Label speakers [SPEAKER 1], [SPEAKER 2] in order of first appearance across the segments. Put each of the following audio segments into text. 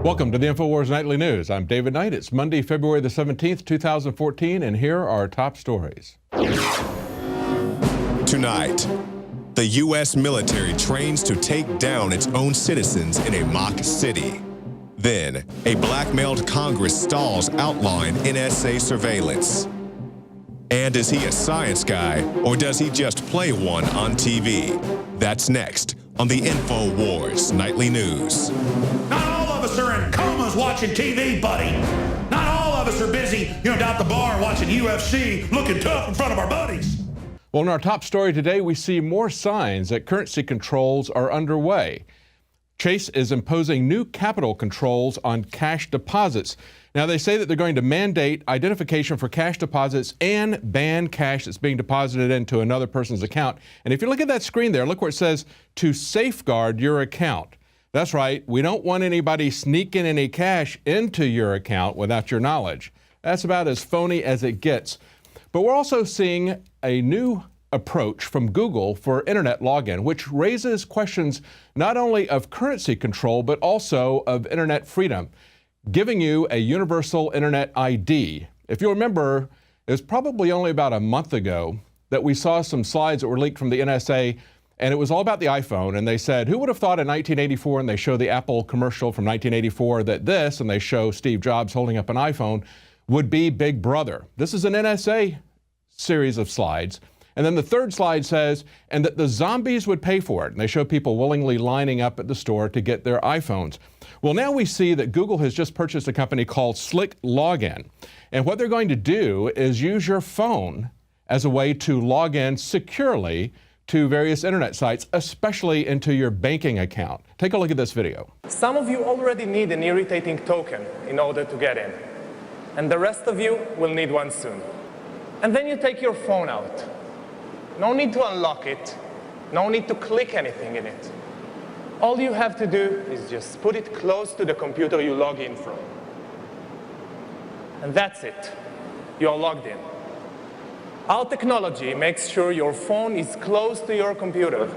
[SPEAKER 1] Welcome to the InfoWars Nightly News. I'm David Knight. It's Monday, February the 17th, 2014, and here are our top stories.
[SPEAKER 2] Tonight, the U.S. military trains to take down its own citizens in a mock city. Then, a blackmailed Congress stalls outline NSA surveillance. And is he a science guy, or does he just play one on TV? That's next on the InfoWars Nightly News.
[SPEAKER 3] Not all of us are in comas watching TV, buddy. Not all of us are busy, down at the bar watching UFC, looking tough in front of our buddies.
[SPEAKER 1] Well, in our top story today, we see more signs that currency controls are underway. Chase is imposing new capital controls on cash deposits. Now, they say that they're going to mandate identification for cash deposits and ban cash that's being deposited into another person's account. And if you look at that screen there, look where it says to safeguard your account. That's right. We don't want anybody sneaking any cash into your account without your knowledge. That's about as phony as it gets. But we're also seeing a new approach from Google for internet login, which raises questions not only of currency control, but also of internet freedom, giving you a universal internet ID. If you remember, it was probably only about a month ago that we saw some slides that were leaked from the NSA, and it was all about the iPhone. And they said, who would have thought in 1984, and they show the Apple commercial from 1984, that this, and they show Steve Jobs holding up an iPhone, would be Big Brother. This is an NSA series of slides. And then the third slide says, and that the zombies would pay for it. And they show people willingly lining up at the store to get their iPhones. Well, now we see that Google has just purchased a company called Slick Login. And what they're going to do is use your phone as a way to log in securely to various internet sites, especially into your banking account. Take a look at this video.
[SPEAKER 4] Some of you already need an irritating token in order to get in. And the rest of you will need one soon. And then you take your phone out. No need to unlock it. No need to click anything in it. All you have to do is just put it close to the computer you log in from. And that's it. You're logged in. Our technology makes sure your phone is close to your computer,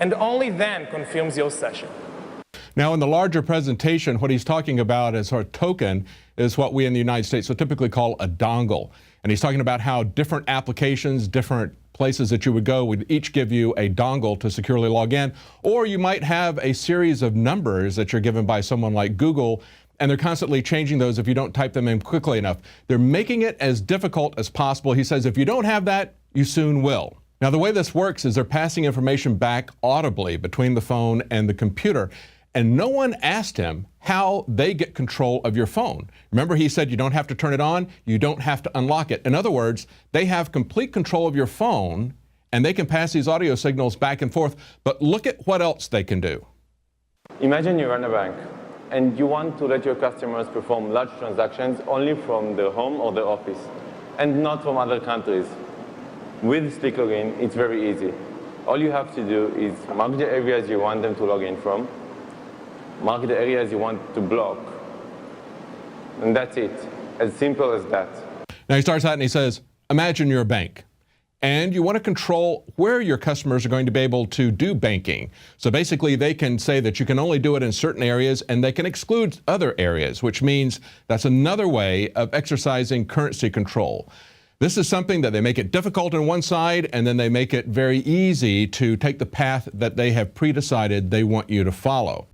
[SPEAKER 4] and only then confirms your session.
[SPEAKER 1] Now, in the larger presentation, what he's talking about as our token is what we in the United States would typically call a dongle. And he's talking about how different applications, different places that you would go would each give you a dongle to securely log in. Or you might have a series of numbers that you're given by someone like Google, and they're constantly changing those if you don't type them in quickly enough. They're making it as difficult as possible. He says if you don't have that, you soon will. Now, the way this works is they're passing information back audibly between the phone and the computer. And no one asked him how they get control of your phone. Remember, he said you don't have to turn it on, you don't have to unlock it. In other words, they have complete control of your phone, and they can pass these audio signals back and forth. But look at what else they can do.
[SPEAKER 5] Imagine you run a bank, and you want to let your customers perform large transactions only from their home or their office, and not from other countries. With Slick Login, it's very easy. All you have to do is mark the areas you want them to log in from, mark the areas you want to block, and that's it. As simple as that.
[SPEAKER 1] Now he starts out and he says, imagine you're a bank, and you want to control where your customers are going to be able to do banking. So basically they can say that you can only do it in certain areas, and they can exclude other areas, which means that's another way of exercising currency control. This is something that they make it difficult on one side, and then they make it very easy to take the path that they have pre-decided they want you to follow.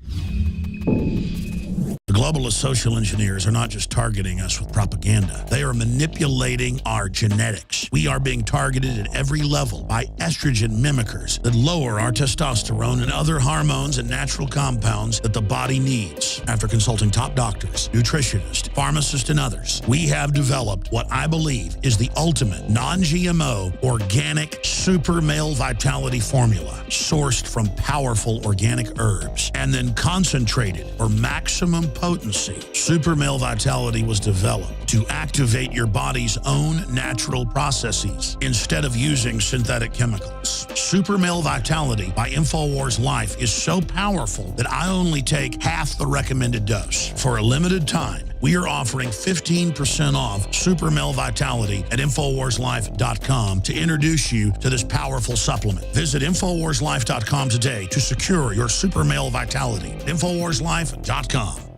[SPEAKER 6] The globalist social engineers are not just targeting us with propaganda. They are manipulating our genetics. We are being targeted at every level by estrogen mimickers that lower our testosterone and other hormones and natural compounds that the body needs. After consulting top doctors, nutritionists, pharmacists, and others, we have developed what I believe is the ultimate non-GMO organic super male vitality formula sourced from powerful organic herbs and then concentrated for maximum potency. Super Male Vitality was developed to activate your body's own natural processes instead of using synthetic chemicals. Super Male Vitality by InfoWars Life is so powerful that I only take half the recommended dose. For a limited time, we are offering 15% off Super Male Vitality at InfoWarsLife.com to introduce you to this powerful supplement. Visit InfoWarsLife.com today to secure your Super Male Vitality. InfoWarsLife.com.